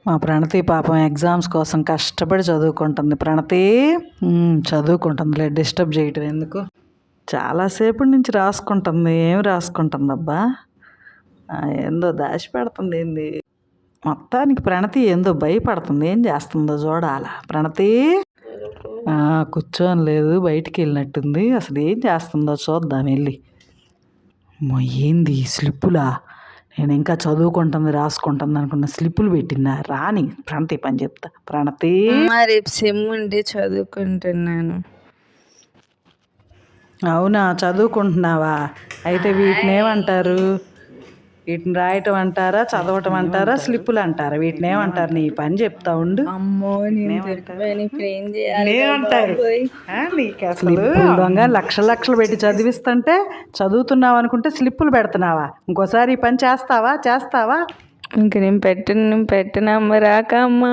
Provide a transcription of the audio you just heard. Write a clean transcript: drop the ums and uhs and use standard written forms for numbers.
మా ప్రణతి పాపం ఎగ్జామ్స్ కోసం కష్టపడి చదువుకుంటుంది. ప్రణతి చదువుకుంటుందిలే, డిస్టర్బ్ చేయటం ఎందుకు. చాలాసేపటి నుంచి రాసుకుంటుంది. ఏం రాసుకుంటుంది అబ్బా? ఏందో దాచి పెడుతుంది ఏంది. మొత్తానికి ప్రణతి ఏందో భయపడుతుంది. ఏం చేస్తుందో చూడాలా. ప్రణతి కూర్చొని లేదు, బయటికి వెళ్ళినట్టుంది. అసలు ఏం చేస్తుందో చూద్దాం వెళ్ళి. ఏంది స్లిప్పులా? నేను ఇంకా చదువుకుంటుంది రాసుకుంటుంది అనుకున్న, స్లిప్పులు పెట్టిందా? రాని ప్రణతి పని చెప్తా. ప్రణతి రేపు సెమ్ ఉండి చదువుకుంటున్నాను. అవునా, చదువుకుంటున్నావా? అయితే వీటిని ఏమంటారు? వీటిని రాయటం అంటారా, చదవటం అంటారా, స్లిప్పులు అంటారా? వీటిని ఏమంటారు? నీ పని చెప్తా ఉండు. అమ్మో ఏమంటారు నీకు? అసలు దొంగ లక్షలు పెట్టి చదివిస్తుంటే చదువుతున్నావు అనుకుంటే స్లిప్పులు పెడుతున్నావా? ఇంకోసారి ఈ పని చేస్తావా? ఇంక నేను పెట్టనమ్మ రాక అమ్మ.